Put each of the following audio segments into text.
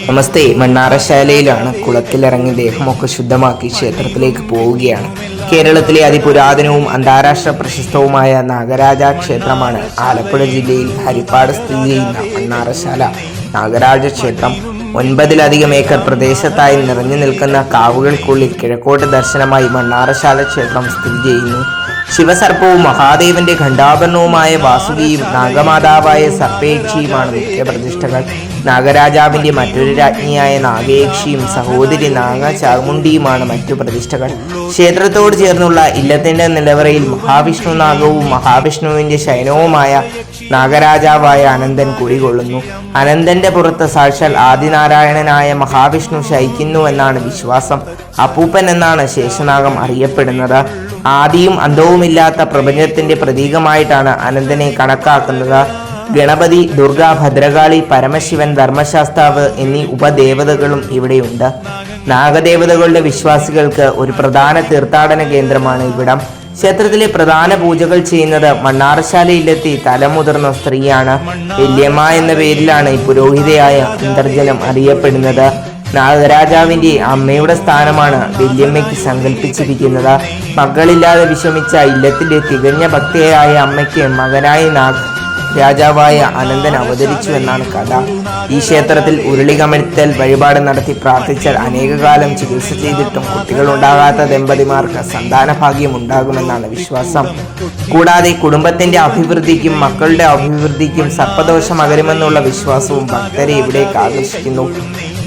നമസ്തേ. മണ്ണാറശാലയിലാണ്. കുളത്തിലിറങ്ങി ദേഹമൊക്കെ ശുദ്ധമാക്കി ക്ഷേത്രത്തിലേക്ക് പോവുകയാണ്. കേരളത്തിലെ അതിപുരാതനവും അന്താരാഷ്ട്ര പ്രശസ്തവുമായ നാഗരാജ ക്ഷേത്രമാണ് ആലപ്പുഴ ജില്ലയിൽ ഹരിപ്പാട് സ്ഥിതി ചെയ്യുന്ന മണ്ണാറശാല നാഗരാജ ക്ഷേത്രം. 9 ഏക്കർ പ്രദേശത്തായി നിറഞ്ഞു നിൽക്കുന്ന കാവുകൾക്കുള്ളിൽ കിഴക്കോട്ട് ദർശനമായി മണ്ണാറശാല ക്ഷേത്രം സ്ഥിതി ചെയ്യുന്നു. ശിവസർപ്പവും മഹാദേവന്റെ ഖണ്ഡാഭരണവുമായ വാസുകിയും നാഗമാതാവായ സർപ്പേക്ഷിയുമാണ് മുഖ്യ പ്രതിഷ്ഠകൾ. നാഗരാജാവിന്റെ മറ്റൊരു രാജ്ഞിയായ നാഗേക്ഷിയും സഹോദരി നാഗ ചാമുണ്ടിയുമാണ് മറ്റു പ്രതിഷ്ഠകൾ. ക്ഷേത്രത്തോട് ചേർന്നുള്ള ഇല്ലത്തിന്റെ നിലവറയിൽ മഹാവിഷ്ണു നാഗവും മഹാവിഷ്ണുവിന്റെ ശയനവുമായ നാഗരാജാവായ അനന്തൻ കുടികൊള്ളുന്നു. അനന്തന്റെ പുറത്ത് സാക്ഷാൽ ആദിനാരായണനായ മഹാവിഷ്ണു ശയിക്കുന്നു എന്നാണ് വിശ്വാസം. അപ്പൂപ്പൻ എന്നാണ് ശേഷനാഗം അറിയപ്പെടുന്നത്. ആദിയും അന്തവുമില്ലാത്ത പ്രപഞ്ചത്തിന്റെ പ്രതീകമായിട്ടാണ് അനന്തനെ കണക്കാക്കുന്നത്. ഗണപതി, ദുർഗ, ഭദ്രകാളി, പരമശിവൻ, ധർമ്മശാസ്താവ് എന്നീ ഉപദേവതകളും ഇവിടെയുണ്ട്. നാഗദേവതകളുടെ വിശ്വാസികൾക്ക് ഒരു പ്രധാന തീർത്ഥാടന കേന്ദ്രമാണ് ഇവിടം. ക്ഷേത്രത്തിലെ പ്രധാന പൂജകൾ ചെയ്യുന്നത് മണ്ണാറശാലയിലെത്തി തലമുതിർന്ന സ്ത്രീയാണ്. വല്യമ്മ എന്ന പേരിലാണ് ഈ പുരോഹിതയായ അന്തർജനം അറിയപ്പെടുന്നത്. നാഗരാജാവിന്റെ അമ്മയുടെ സ്ഥാനമാണ് വല്യമ്മയ്ക്ക് സങ്കല്പിച്ചിരിക്കുന്നത്. മക്കളില്ലാതെ വിഷമിച്ച ഇല്ലത്തിന്റെ തികഞ്ഞ ഭക്തയായ അമ്മയ്ക്ക് മകനായ രാജാവായ അനന്തൻ അവതരിച്ചു എന്നാണ് കഥ. ഈ ക്ഷേത്രത്തിൽ ഉരുളികമഴ്ത്തൽ വഴിപാട് നടത്തി പ്രാർത്ഥിച്ചാൽ അനേകകാലം ചികിത്സ ചെയ്തിട്ടും കുട്ടികളുണ്ടാകാത്ത ദമ്പതിമാർക്ക് സന്താന ഭാഗ്യം ഉണ്ടാകുമെന്നാണ് വിശ്വാസം. കൂടാതെ കുടുംബത്തിന്റെ അഭിവൃദ്ധിക്കും മക്കളുടെ അഭിവൃദ്ധിക്കും സർപ്പദോഷം അകരുമെന്നുള്ള വിശ്വാസവും ഭക്തരെ ഇവിടേക്ക് ആകർഷിക്കുന്നു.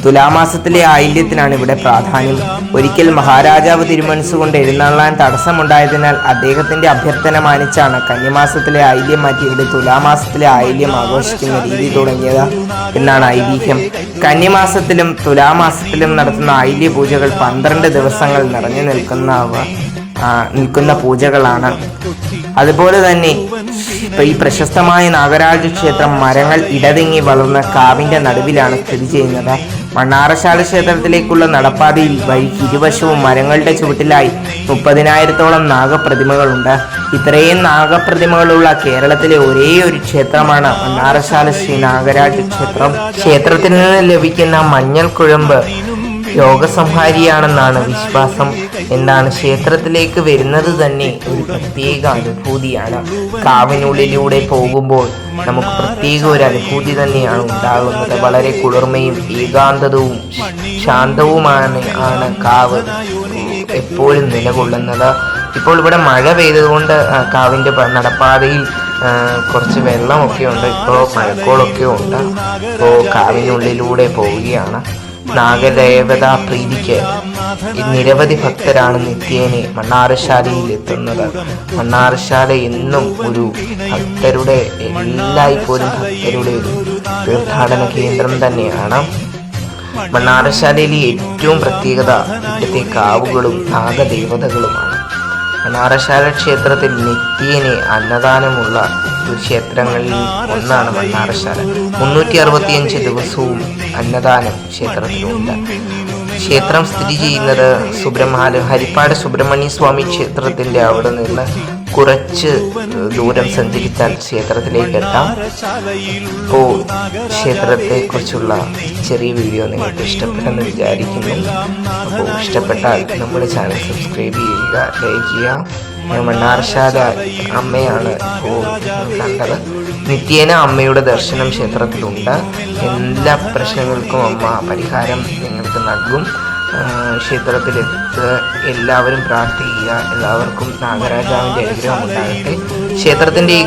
തുലാമാസത്തിലെ ആയില്യത്തിനാണ് ഇവിടെ പ്രാധാന്യം. ഒരിക്കൽ മഹാരാജാവ് തിരുമനസ്സുകൊണ്ട് എഴുന്നള്ളാൻ തടസ്സമുണ്ടായതിനാൽ അദ്ദേഹത്തിന്റെ അഭ്യർത്ഥന മാനിച്ചാണ് കന്യമാസത്തിലെ ആയില്യം മാറ്റി ഇവിടെ തുലാമാസത്തിലെ ആയില്യം ആഘോഷിക്കുന്ന രീതി തുടങ്ങിയത് എന്നാണ് ഐതിഹ്യം. കന്യമാസത്തിലും തുലാമാസത്തിലും നടത്തുന്ന ആയില്യ പൂജകൾ 12 ദിവസങ്ങൾ നിറഞ്ഞു നിൽക്കുന്ന പൂജകളാണ്. അതുപോലെ തന്നെ ഈ പ്രശസ്തമായ നാഗരാജ ക്ഷേത്രം മരങ്ങൾ ഇടതിങ്ങി വളർന്ന കാവിന്റെ നടുവിലാണ് സ്ഥിതി ചെയ്യുന്നത്. മണ്ണാറശാല ക്ഷേത്രത്തിലേക്കുള്ള നടപ്പാതയിൽ വഴിക്ക് ഇരുവശവും മരങ്ങളുടെ ചുവട്ടിലായി 30,000-ഓളം നാഗപ്രതിമകളുണ്ട്. ഇത്രയും നാഗപ്രതിമകളുള്ള കേരളത്തിലെ ഒരേ ഒരു ക്ഷേത്രമാണ് മണ്ണാറശാല ശ്രീ നാഗരാജ ക്ഷേത്രം. ക്ഷേത്രത്തിൽ നിന്ന് ലഭിക്കുന്ന മഞ്ഞൾ കുഴമ്പ് രോഗസംഹാരിയാണെന്നാണ് വിശ്വാസം. എന്താണ് ക്ഷേത്രത്തിലേക്ക് വരുന്നത് തന്നെ ഒരു പ്രത്യേക അനുഭൂതിയാണ്. കാവിനുള്ളിലൂടെ പോകുമ്പോൾ നമുക്ക് പ്രത്യേക ഒരു അനുഭൂതി തന്നെയാണ് ഉണ്ടാകുന്നത്. വളരെ കുളിർമയും ഏകാന്തതവും ശാന്തവുമാണ് കാവ് എപ്പോഴും നിലകൊള്ളുന്നത്. ഇപ്പോൾ ഇവിടെ മഴ പെയ്തതുകൊണ്ട് കാവിൻ്റെ നടപ്പാതയിൽ കുറച്ച് വെള്ളമൊക്കെ ഉണ്ട്. ഇപ്പോൾ മഴക്കോളൊക്കെ ഉണ്ട്. ഇപ്പോൾ കാവിനുള്ളിലൂടെ പോവുകയാണ്. നാഗദേവതാ പ്രീതിക്ക് നിരവധി ഭക്തരാണ് നിത്യേനെ മണ്ണാറശാലയിൽ എത്തുന്നത്. മണ്ണാറശാല എന്നും ഒരു ഭക്തരുടെ എല്ലായ്പ്പോഴും ഭക്തരുടെ ഒരു തീർത്ഥാടന കേന്ദ്രം തന്നെയാണ്. മണ്ണാറശാലയിലെ ഏറ്റവും പ്രത്യേകത ഇവിടുത്തെ കാവുകളും നാഗദേവതകളുമാണ്. മണ്ണാറശാല ക്ഷേത്രത്തിൽ നിത്യേനെ അന്നദാനമുള്ള ക്ഷേത്രങ്ങളിൽ ഒന്നാണ് മണ്ണാറശാല. 365 ദിവസവും അന്നദാനം ക്ഷേത്രത്തിലുണ്ട്. ക്ഷേത്രം സ്ഥിതി ചെയ്യുന്നത് ഹരിപ്പാട് സുബ്രഹ്മണ്യ സ്വാമി ക്ഷേത്രത്തിന്റെ അവിടെ നിന്ന് കുറച്ച് ദൂരം സഞ്ചരിച്ചാൽ ക്ഷേത്രത്തിലേക്ക് എത്താം. ഇപ്പോൾ ക്ഷേത്രത്തെക്കുറിച്ചുള്ള ചെറിയ വീഡിയോ നിങ്ങൾക്ക് ഇഷ്ടപ്പെട്ടെന്ന് വിചാരിക്കുന്നു. അപ്പോൾ ഇഷ്ടപ്പെട്ടാൽ നമ്മുടെ ചാനൽ സബ്സ്ക്രൈബ് ചെയ്യുക, ലൈക്ക് ചെയ്യുക. മണ്ണാറശാല അമ്മയാണ് ഇപ്പോൾ കണ്ടത്. നിത്യേന അമ്മയുടെ ദർശനം ക്ഷേത്രത്തിലുണ്ട്. എല്ലാ പ്രശ്നങ്ങൾക്കും അമ്മ പരിഹാരം നിങ്ങൾക്ക് നൽകും. ക്ഷേത്രത്തിലെത്ത് എല്ലാവരും പ്രാർത്ഥിക്കുക. എല്ലാവർക്കും നാഗരാജാവിൻ്റെ അനുഗ്രഹം ഉണ്ടാകട്ടെ. ക്ഷേത്രത്തിൻ്റെ ഈ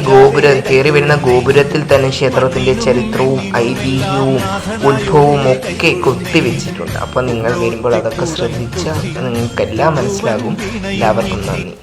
കയറി വരുന്ന ഗോപുരത്തിൽ തന്നെ ക്ഷേത്രത്തിൻ്റെ ചരിത്രവും ഐതിഹ്യവും ഉത്ഭവവും ഒക്കെ കൊത്തിവെച്ചിട്ടുണ്ട്. അപ്പോൾ നിങ്ങൾ വരുമ്പോൾ അതൊക്കെ ശ്രദ്ധിച്ചാൽ നിങ്ങൾക്കെല്ലാം മനസ്സിലാകും. എല്ലാവർക്കും നന്ദി.